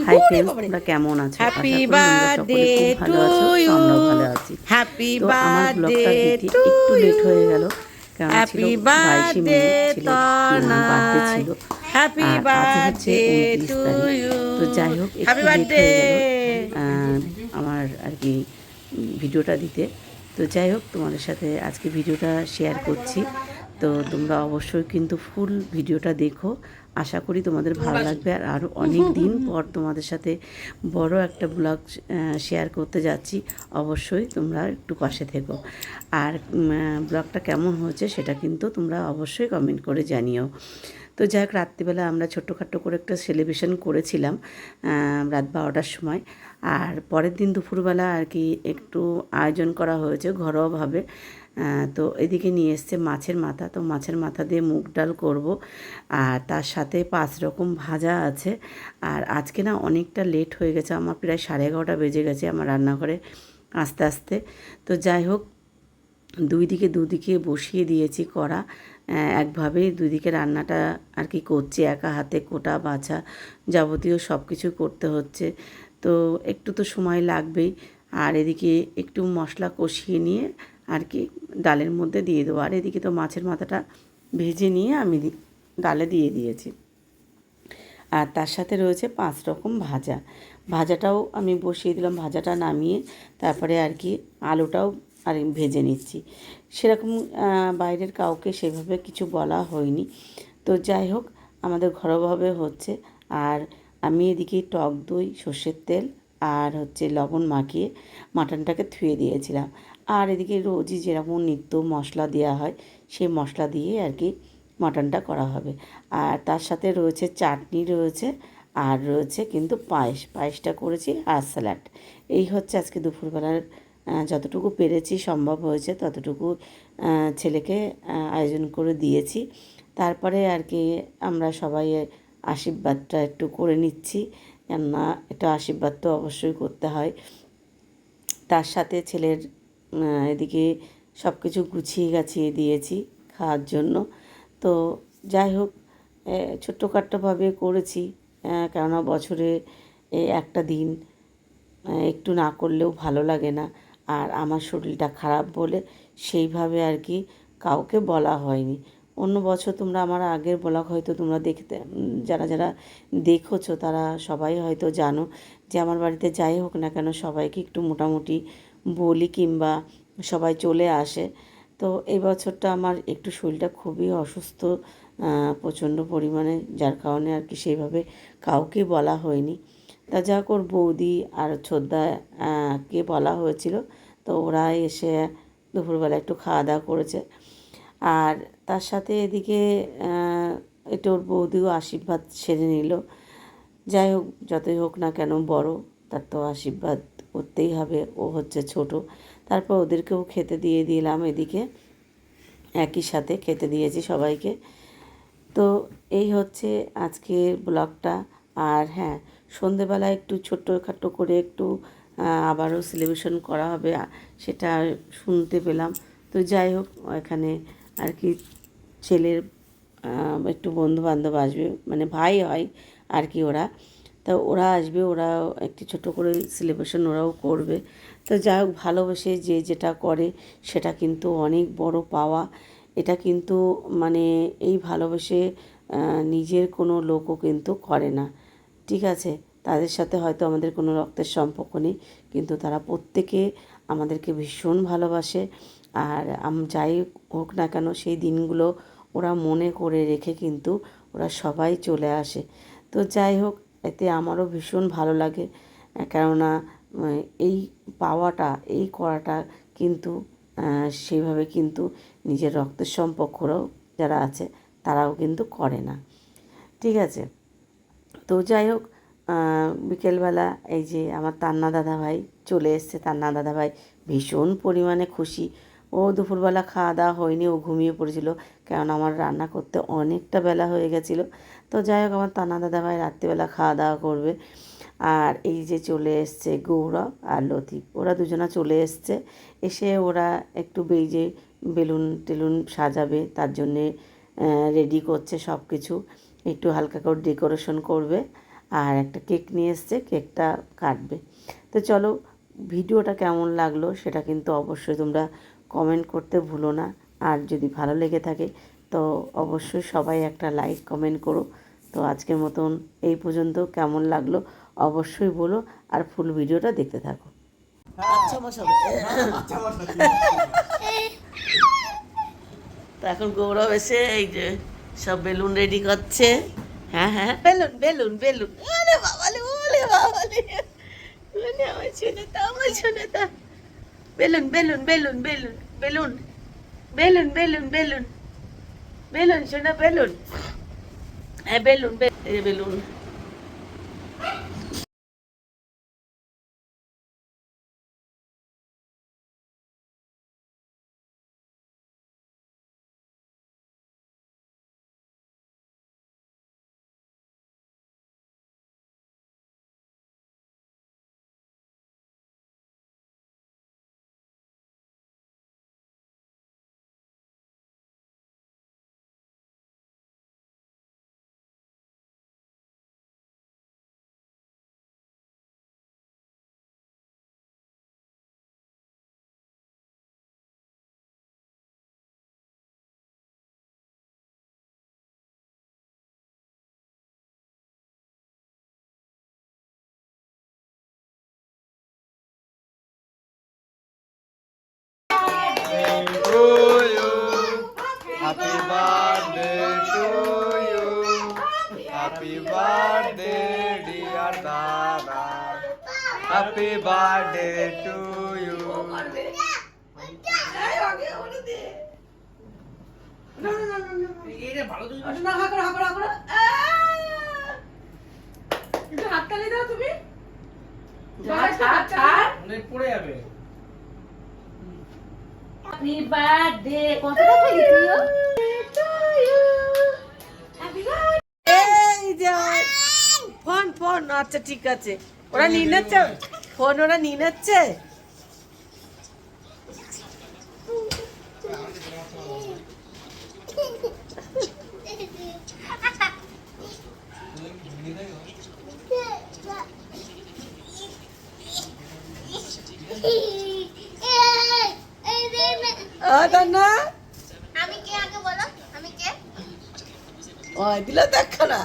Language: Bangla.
হাই ফ্রেন্ডস, তোমরা কেমন আছো? আশা হ্যাপি করি তোমরা সকলে বার্থডে খুব ভালো টু আছো। তো ইউ, আমরাও ভালো আছি। হ্যাপি তো আমার বার্থডে ব্লগটা দিতে টু একটু লেট ইউ, হয়ে গেল, কেননা ছিল হ্যাপি 22শে মে, বার্থডে ছেলের বার্থডে তনয়, ছিল। হ্যাপি আর আজ হচ্ছে বার্থডে 29 তারিখ। টু ইউ, তো যাই হোক, হ্যাপি একটু লেট বার্থডে। হয়ে গেল আমার আর কি ভিডিওটা দিতে। তো যাই হোক, তোমাদের সাথে আজকে ভিডিওটা শেয়ার করছি। তো তোমরা অবশ্যই কিন্তু ফুল ভিডিওটা দেখো, আশা করি তোমাদের ভালো লাগবে। আর আরও অনেক দিন পর তোমাদের সাথে বড় একটা ব্লগ শেয়ার করতে যাচ্ছি, অবশ্যই তোমরা একটু পাশে থেকো। আর ব্লগটা কেমন হয়েছে সেটা কিন্তু তোমরা অবশ্যই কমেন্ট করে জানিও। তো যাই হোক, রাত্রিবেলা আমরা ছোটোখাটো করে একটা সেলিব্রেশন করেছিলাম রাত 12টার সময়। আর পরের দিন দুপুরবেলা আর কি একটু আয়োজন করা হয়েছে ঘরোয়াভাবে। তো এদিকে নিয়ে এসছে মাছের মাথা। তো মাছের মাথা দিয়ে মুগ ডাল করব, আর তার সাথে 5 রকম ভাজা আছে। আর আজকে না অনেকটা লেট হয়ে গেছে, আমার প্রায় 11:30 বেজে গেছে আমার রান্নাঘরে আস্তে আস্তে। তো যাই হোক, দুদিকে বসিয়ে দিয়েছি কড়া। একভাবেই দুদিকে রান্নাটা আর কি করছি, একা হাতে কোটা বাছা যাবতীয় সব কিছু করতে হচ্ছে। তো একটু তো সময় লাগবেই। আর এদিকে একটু মশলা কষিয়ে নিয়ে আর কি ডালের মধ্যে দিয়ে দেবো। আর এদিকে তো মাছের মাথাটা ভেজে নিয়ে আমি ডালে দিয়ে দিয়েছি। আর তার সাথে রয়েছে 5 রকম ভাজা। ভাজাটাও আমি বসিয়ে দিলাম, ভাজাটা নামিয়ে তারপরে আর কি আলুটাও আর ভেজে নিচ্ছি। সেরকম বাইরের কাউকে সেভাবে কিছু বলা হয়নি। তো যাই হোক, আমাদের ঘরোয়াভাবে হচ্ছে। আর আমি এদিকে টক দই, সর্ষের তেল আর হচ্ছে লবণ মাখিয়ে মাটনটাকে ধুয়ে দিয়েছিলাম। আর এদিকে রোজই যেরকম নিত্য মশলা দেওয়া হয়, সেই মশলা দিয়ে আর কি মাটনটা করা হবে। আর তার সাথে রয়েছে চাটনি রয়েছে, আর রয়েছে কিন্তু পায়েসটা করেছি, আর স্যালাড। এই হচ্ছে আজকে দুপুরবেলার যতটুকু পেরেছি, সম্ভব হয়েছে ততটুকু ছেলেকে আয়োজন করে দিয়েছি। তারপরে আর কি আমরা সবাই আশীর্বাদটা একটু করে নিচ্ছি, কেননা এটা আশীর্বাদ তো অবশ্যই করতে হয়। তার সাথে ছেলের এদিকে সব কিছু গুছিয়ে গাছিয়ে দিয়েছি খাওয়ার জন্য। তো যাই হোক, ছোট্টখাট্টোভাবে করেছি, কেননা বছরে একটা দিন একটু না করলেও ভালো লাগে না। আর আমার শরীরটা খারাপ বলে সেইভাবে আর কি কাউকে বলা হয়নি। অন্য বছর তোমরা আমার আগের ব্লগ হয়তো তোমরা দেখতে, যারা যারা দেখেছো তারা সবাই হয়তো জানো যে আমার বাড়িতে যাই হোক না কেন সবাইকে একটু মোটামুটি বলি, কিংবা সবাই চলে আসে। তো এই বছরটা আমার একটু শরীরটা খুবই অসুস্থ, প্রচণ্ড পরিমাণে, যার কারণে আর কি সেইভাবে কাউকে বলা হয়নি। তা যা হোক, ওর বৌদি আর ছোদ্দা কে বলা হয়েছিল, তো ওরা এসে দুপুরবেলা একটু খাওয়া দাওয়া করেছে। আর তার সাথে এদিকে একটু ওর বৌদিও আশীর্বাদ সেরে নিল। যাই হোক, যতই হোক না কেন বড়, তার তো আশীর্বাদ করতেই হবে, ও হচ্ছে ছোট। তারপর ওদেরকেও খেতে দিয়ে দিলাম, এদিকে একই সাথে খেতে দিয়েছি সবাইকে। তো এই হচ্ছে আজকের ব্লগটা। আর হ্যাঁ, সন্ধেবেলা একটু ছোট্টখাট্টো করে একটু আবারও সেলিব্রেশন করা হবে, সেটা শুনতে পেলাম। তো যাই হোক, এখানে আর কি ছেলের একটু বন্ধুবান্ধব আসবে, মানে ভাই হয় আর কি ওরা। তো ওরা আসবে, ওরা একটু ছোট করে সেলিব্রেশন ওরাও করবে। তো যাই হোক, ভালোবেসে যে যেটা করে সেটা কিন্তু অনেক বড় পাওয়া। এটা কিন্তু মানে এই ভালোবেসে নিজের কোনো লোকও কিন্তু করে না, ঠিক আছে? তাদের সাথে হয়তো আমাদের কোনো রক্তের সম্পর্ক নেই, কিন্তু তারা প্রত্যেকে আমাদেরকে ভীষণ ভালোবাসে। আর যাই হোক না কেন সেই দিনগুলো ওরা মনে করে রেখে কিন্তু ওরা সবাই চলে আসে। তো যাই হোক, এতে আমারও ভীষণ ভালো লাগে, কেননা এই পাওয়াটা, এই করাটা কিন্তু সেইভাবে কিন্তু নিজের রক্তের সম্পর্করাও যারা আছে তারাও কিন্তু করে না, ঠিক আছে? তো যাই হোক, বিকেলবেলা এই যে আমার তান্না দাদাভাই চলে এসছে। তান্না দাদাভাই ভীষণ পরিমাণে খুশি। ও দুপুরবেলা খাওয়া দাওয়া হয়নি, ও ঘুমিয়ে পড়েছিল, কারণ আমার রান্না করতে অনেকটা বেলা হয়ে গেছিলো। তো যাই হোক, আমার তান্না দাদাভাই রাত্রিবেলা খাওয়া দাওয়া করবে। আর এই যে চলে এসছে গৌরব আর লতিফ, ওরা দুজনা চলে এসছে। এসে ওরা একটু যে বেলুন টেলুন সাজাবে, তার জন্যে রেডি করছে সব কিছু, একটু হালকা করে ডেকোরেশন করবে। আর একটা কেক নিয়ে এসছে, কেকটা কাটবে। তো চলো, ভিডিওটা কেমন লাগলো সেটা কিন্তু অবশ্যই তোমরা কমেন্ট করতে ভুলো না। আর যদি ভালো লেগে থাকে তো অবশ্যই সবাই একটা লাইক কমেন্ট করো। তো আজকের মতন এই পর্যন্ত, কেমন লাগলো অবশ্যই বলো, আর ফুল ভিডিওটা দেখতে থাকো। আচ্ছা মশাই, তো এখন গৌরব এসে এই যে সব বেলুন রেডি করছে। হ্যাঁ হ্যাঁ, বেলুন বেলুন বেলুন, আরে বাবালে, ওলে বাবালে, ওলে আমার ছেলেটা, আমার ছেলেটা, balloon balloon balloon balloon balloon balloon balloon balloon balloon, শোনা বেলুন, হ্যাঁ বেলুন, এই balloon. Happy birthday to you. Happy birthday, dear Dada. Happy birthday to you. হাততালি দাও তুমি। পড়ে যাবে। Happy birthday, কতটা খালি তুইও? To you. Happy birthday. এই যে ফোন ফোন, আচ্ছা ঠিক আছে, ওরা নিয়ে নিচ্ছে ফোন, ওরা নিয়ে নিচ্ছে। না আমি কে আগে বলো, আমি কে? ওই দিল দেখো না।